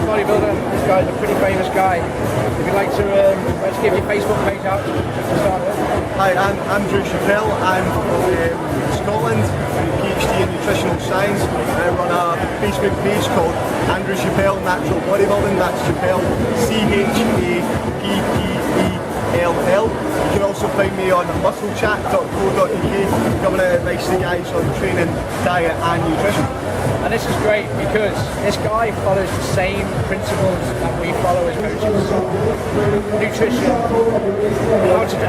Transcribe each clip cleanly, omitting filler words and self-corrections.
natural bodybuilder. This guy's a pretty famous guy. If you'd like to, let's give your Facebook page out to start with. Hi, I'm Andrew Chappell. I'm from Scotland, PhD in nutritional science. I run a Facebook page called Andrew Chappell Natural Bodybuilding. That's Chappell, Chappell. You can also find me on musclechat.co.uk, giving advice to guys on training, diet and nutrition. And this is great because this guy follows the same principles that we follow as coaches. Nutrition,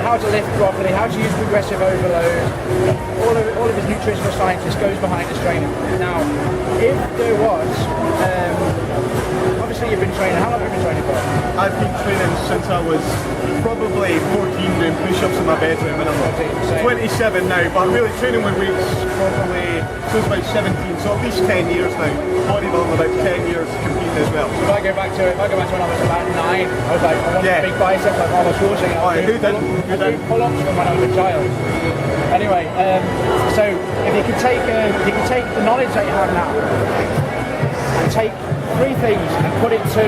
how to lift properly, how to use progressive overload. All of his nutritional science just goes behind his training. Now, if there was, obviously you've been training, how long have you been training for? I've been training since I was probably 14 doing push-ups in my bedroom, and I'm 27 now, but really training with weights probably since about 17, so at least 10 years now. Bodybuilding about 10 years competing as well. So if I go back to when I was about 9, I was like, I wanted big biceps like Arnold Schwarzenegger. Oh, who didn't? Pull-ups from when I was a child. Anyway, so if you could take the knowledge that you have now and take 3 things and put it to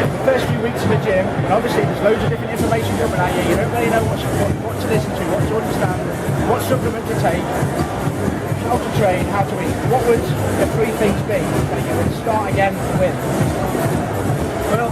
the first few weeks in the gym, and obviously there's loads of different information coming at you. You don't really know what to listen to, what to understand, what supplement to take, how to train, how to eat. What would the 3 things be that you would start again with? Well,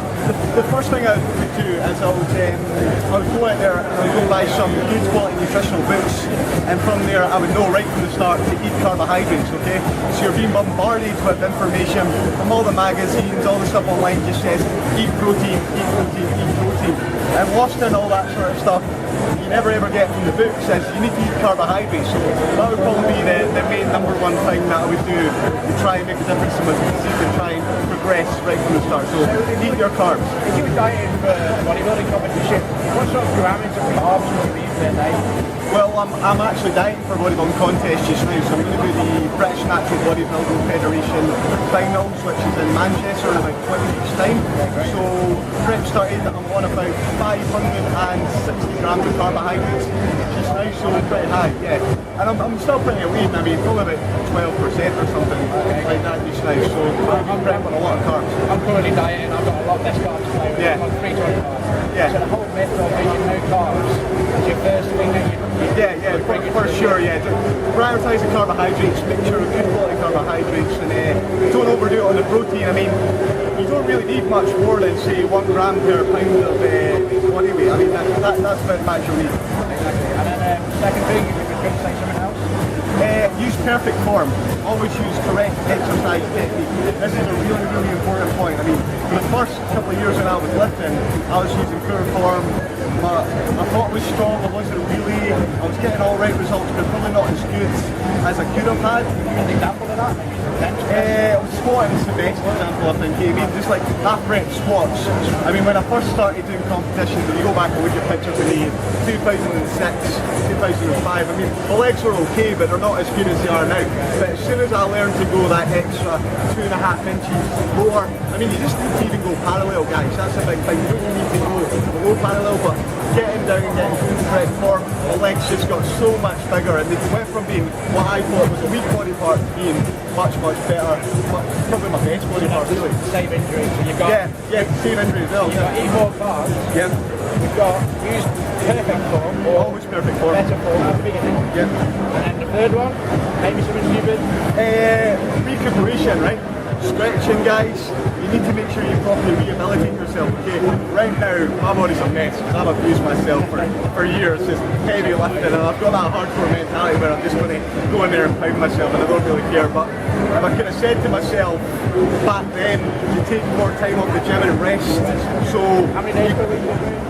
the first thing I would do is I would go out there and I would go buy some good quality nutritional books, and from there I would know right from the start to eat carbohydrates, okay? So you're being bombarded with information from all the magazines, all the stuff online just says eat protein, eat protein, eat protein. And lost in all that sort of stuff you never ever get from the book says you need to eat carbohydrates. So that would probably be the main number 1 thing that I would do to try and make a difference in my physique and try and progress right from the start. So eat your carbs. If you were dieting for a bodybuilding competition, what sort of grammage of carbs would you eat per day? Well, I'm actually dieting for a bodybuilding contest just now, so I'm going to do the British Natural Bodybuilding Federation finals, which is in Manchester in about 20 weeks' time. So prep started, I'm on about 560 grams of carbohydrates just now, so pretty high, yeah. And I'm still pretty lean, I mean, probably about 12% or something like that just now, so I'm prepping a lot of carbs. I'm currently dieting, I've got a lot less carbs to play with, I'm on 320 carbs. Yeah. So the whole myth of eating no carbs is your first thing that you for sure, yeah. Prioritise the carbohydrates, make sure good quality carbohydrates, and don't overdo it on the protein. I mean, you don't really need much more than say 1 gram per pound of body weight. I mean, that's about max you need. Exactly. And then second thing, if you could say something else? Use perfect form. Always use correct exercise technique. This is a really, really important point. I mean, for the first couple of years when I was lifting, I was using poor form. My thought was strong, I wasn't really, I was getting all right results, but probably not as good as I could have had. An example of that, maybe? Squatting is the best example, I think. I mean, just like half rep squats. I mean, when I first started doing competitions, if you go back and look at pictures of me, 2006, 2005, I mean, my legs were okay, but they're not as good as they are now. But as soon as I learned to go that extra 2.5 inches lower, I mean, you just need to even go parallel, guys. That's a big thing. You don't need to go below parallel, but getting down and getting good correct form, my legs just got so much bigger, and they went from being what I thought was a weak body part to being much, much better. Probably my best body part, really. Save injuries. So you've got save injuries as well. You've got eat more carbs. Yeah. You've got use perfect form. Or always perfect form. Better form at the beginning. Yeah. And then the third one, maybe something stupid. Recuperation, right? Stretching, guys. You need to make sure you properly rehabilitate yourself. Okay, right now my body's a mess because I've abused myself for years, just heavy lifting, and I've got that hardcore mentality where I'm just going to go in there and pound myself, and I don't really care. But if I could have said to myself back then, you take more time off the gym and rest. So how many days per week are you doing?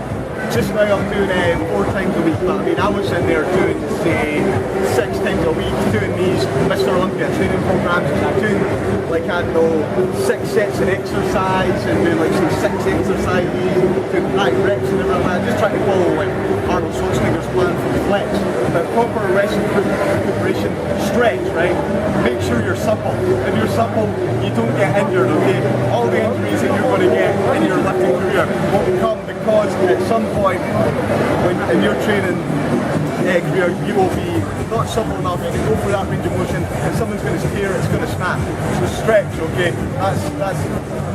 Just now I'm doing 4 times a week, but I mean I was in there doing say 6 times a week doing these Mr. Olympia training programs, doing like I don't know 6 sets of exercise and doing like some 6 exercises, doing high reps and everything like that, just trying to follow like Arnold Schwarzenegger's plan for the flex. But proper rest and recuperation, stretch, right? Make sure you're supple. If you're supple, you don't get injured, okay? All the injuries that you're going to get in your lifting career will come because at some point when in your training career you will be not supple enough to go through that range of motion, and someone's going to steer, it's going to snap. So stretch, okay? That's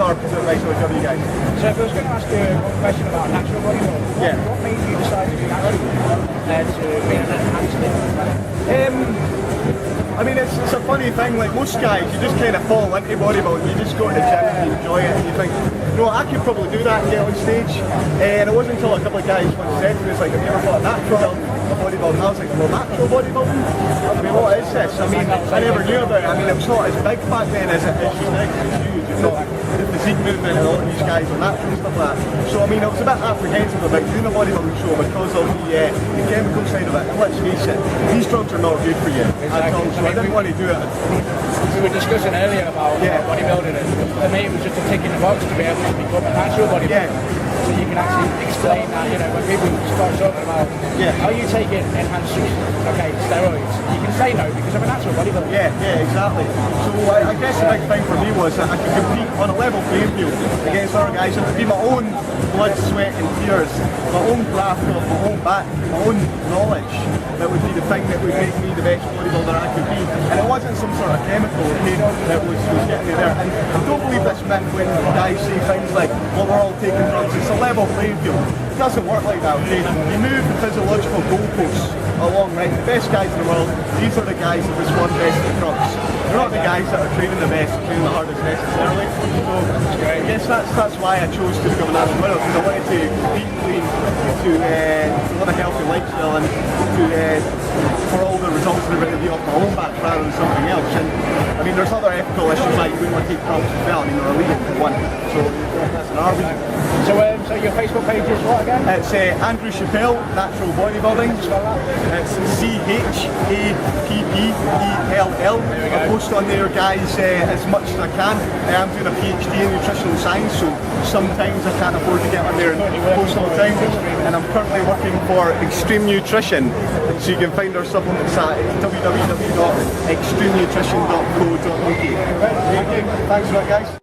another right so with you guys. So if I was going to ask you one question about natural bodybuilding, Yeah. what made you decide to do natural to being an enhanced? I mean, it's a funny thing, like most guys, you just kind of fall into bodybuilding, you just go to the gym and you enjoy it, and you think, you know, I could probably do that and get on stage. And it wasn't until a couple of guys once said to me, it's like, have you ever thought of natural bodybuilding? I was like, well, natural bodybuilding? I mean, what is this? I mean, I never knew about it. I mean, it was not as big back then as it is now. It's huge. It's not the physique movement and a lot of these guys are natural and stuff like that. So, I mean, I was a bit apprehensive about doing a bodybuilding show because of the chemical side of it. And let's face it, these drugs are not good for you at all. So I didn't want to do it. We were discussing earlier about bodybuilding, and for me it was just a tick in the box to be able to become a natural bodybuilder. So you can actually explain that, you know, when people start talking about, are you taking enhanced steroids? You can say no because I'm a natural bodybuilder. Yeah, exactly. So I guess the big thing for me was that I could compete on a level playing field against other guys. It would be my own blood, sweat and tears, my own graft off my own back, my own knowledge that would be the thing that would make me the best bodybuilder I could be. And it wasn't some sort of chemical that was getting me there. And I don't believe this myth when guys say things like, well, we're all taking drugs. It's a level playing field. It doesn't work like that, okay? You move the physiological goalposts along, right? The best guys in the world, these are the guys that respond best to drugs. They're not the guys that are training the best, training the hardest necessarily. So I guess that's why I chose to become a national winner, because I wanted to eat clean, to live a healthy lifestyle, and for all the results that are going to be off my own back rather than something else. And I mean, there's other ethical issues like you wouldn't want to take drugs as well. I mean, they're illegal for one. So that's an argument. So your Facebook page is what again? It's Andrew Chappell, Natural Bodybuilding. It's CHAPPELL. I post on there, guys, as much as I can. I'm doing a PhD in nutritional science, so sometimes I can't afford to get on there and post all the time. And I'm currently working for Extreme Nutrition, so you can find our supplements at www.extremenutrition.co.uk. Thanks for that, guys.